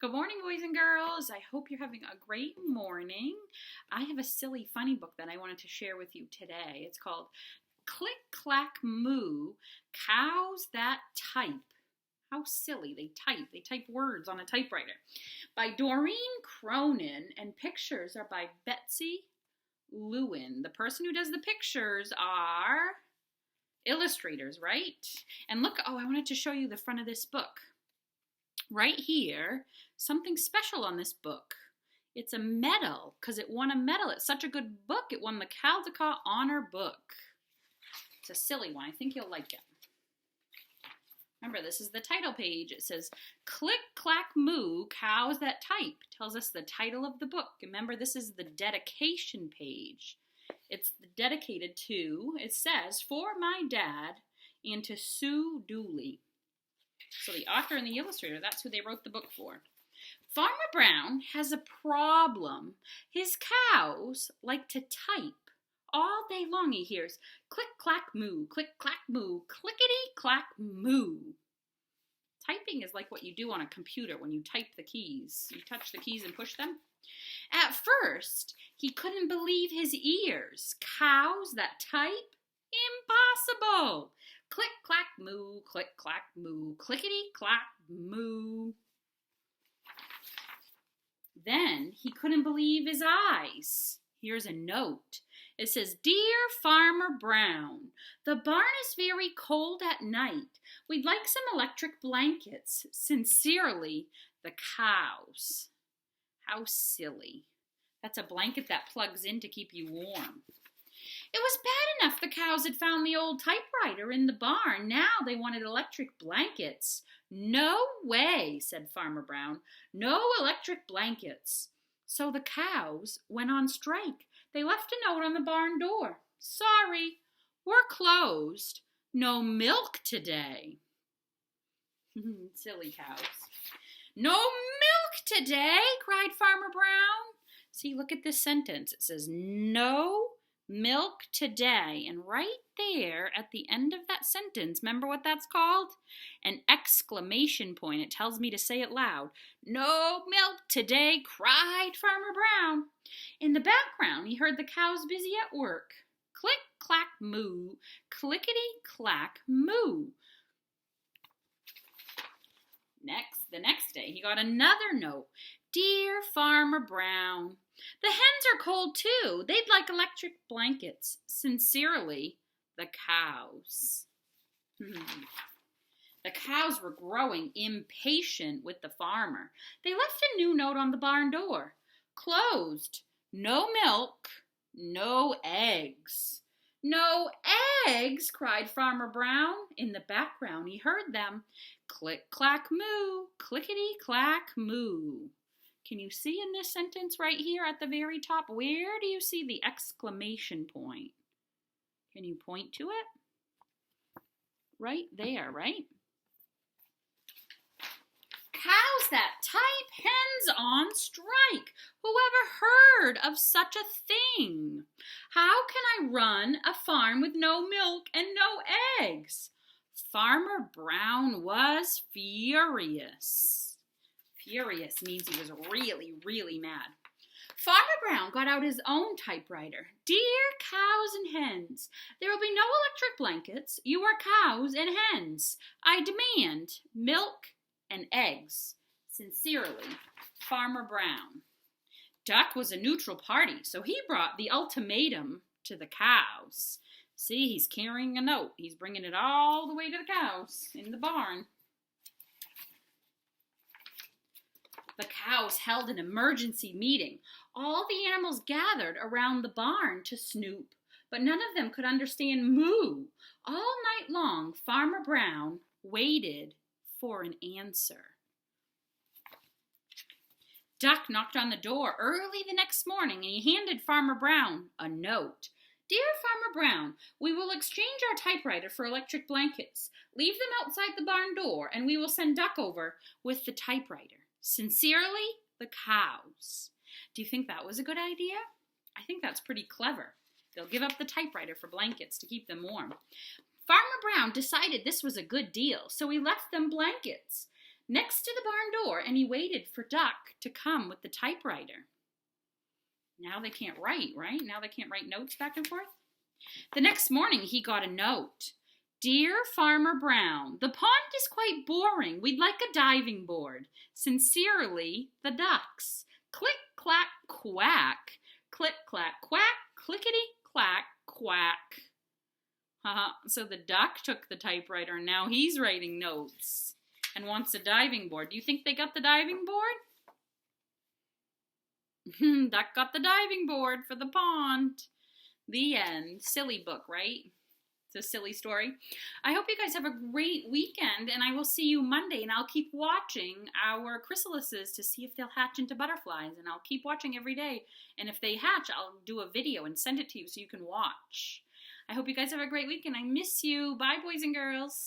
Good morning, boys and girls. I hope you're having a great morning. I have a silly, funny book that I wanted to share with you today. It's called Click, Clack, Moo, Cows That Type. How silly. They type words on a typewriter. By Doreen Cronin, and pictures are by Betsy Lewin. The person who does the pictures are illustrators, right? And look, I wanted to show you the front of this book. Right here, something special on this book. It's a medal, because it won a medal. It's such a good book. It won the Caldecott Honor Book. It's a silly one. I think you'll like it. Remember, this is the title page. It says, Click, Clack, Moo, Cows That Type. Tells us the title of the book. Remember, this is the dedication page. It's dedicated to, it says, for my dad and to Sue Dooley. So the author and the illustrator, that's who they wrote the book for. Farmer Brown has a problem. His cows like to type. All day long he hears click, clack, moo, click, clack, moo, clickety, clack, moo. Typing is like what you do on a computer when you type the keys. You touch the keys and push them. At first, he couldn't believe his ears. Cows that type? Impossible! Click, clack, moo, click, clack, moo, clickety, clack, moo. Then he couldn't believe his eyes. Here's a note. It says, Dear Farmer Brown, the barn is very cold at night. We'd like some electric blankets. Sincerely, the cows. How silly. That's a blanket that plugs in to keep you warm. It was bad enough the cows had found the old typewriter in the barn. Now they wanted electric blankets. No way, said Farmer Brown. No electric blankets. So the cows went on strike. They left a note on the barn door. Sorry, we're closed. No milk today. Silly cows. No milk today, cried Farmer Brown. See, look at this sentence. It says, no milk today. And right there at the end of that sentence, remember what that's called? An exclamation point. It tells me to say it loud. No milk today, cried Farmer Brown. In the background, he heard the cows busy at work. Click, clack, moo, clickety, clack, moo. The next day, he got another note. Dear Farmer Brown, the hens are cold too. They'd like electric blankets. Sincerely, the cows. The cows were growing impatient with the farmer. They left a new note on the barn door. Closed. No milk, no eggs. No eggs, cried Farmer Brown. In the background, he heard them. Click, clack, moo, clickety, clack, moo. Can you see in this sentence right here at the very top, where do you see the exclamation point? Can you point to it? Right there, right? Cows that type, hens on strike. Whoever heard of such a thing? How can I run a farm with no milk and no eggs? Farmer Brown was furious. Furious means he was really, really mad. Farmer Brown got out his own typewriter. Dear cows and hens, there will be no electric blankets. You are cows and hens. I demand milk and eggs. Sincerely, Farmer Brown. Duck was a neutral party, so he brought the ultimatum to the cows. See, he's carrying a note. He's bringing it all the way to the cows in the barn. The cows held an emergency meeting. All the animals gathered around the barn to snoop, but none of them could understand moo. All night long, Farmer Brown waited for an answer. Duck knocked on the door early the next morning, and he handed Farmer Brown a note. Dear Farmer Brown, we will exchange our typewriter for electric blankets. Leave them outside the barn door, and we will send Duck over with the typewriter. Sincerely, the cows. Do you think that was a good idea? I think that's pretty clever. They'll give up the typewriter for blankets to keep them warm. Farmer Brown decided this was a good deal, so he left them blankets. next to the barn door, and he waited for Duck to come with the typewriter. Now they can't write, right? Now they can't write notes back and forth. The next morning, he got a note. Dear Farmer Brown, the pond is quite boring. We'd like a diving board. Sincerely, the ducks. Click, clack, quack. Click, clack, quack. Clickety, clack, quack. So the duck took the typewriter and now he's writing notes and wants a diving board. Do you think they got the diving board? Duck got the diving board for the pond. The end. Silly book, right? It's a silly story. I hope you guys have a great weekend, and I will see you Monday, and I'll keep watching our chrysalises to see if they'll hatch into butterflies, and I'll keep watching every day, and if they hatch, I'll do a video and send it to you so you can watch. I hope you guys have a great weekend. I miss you. Bye, boys and girls.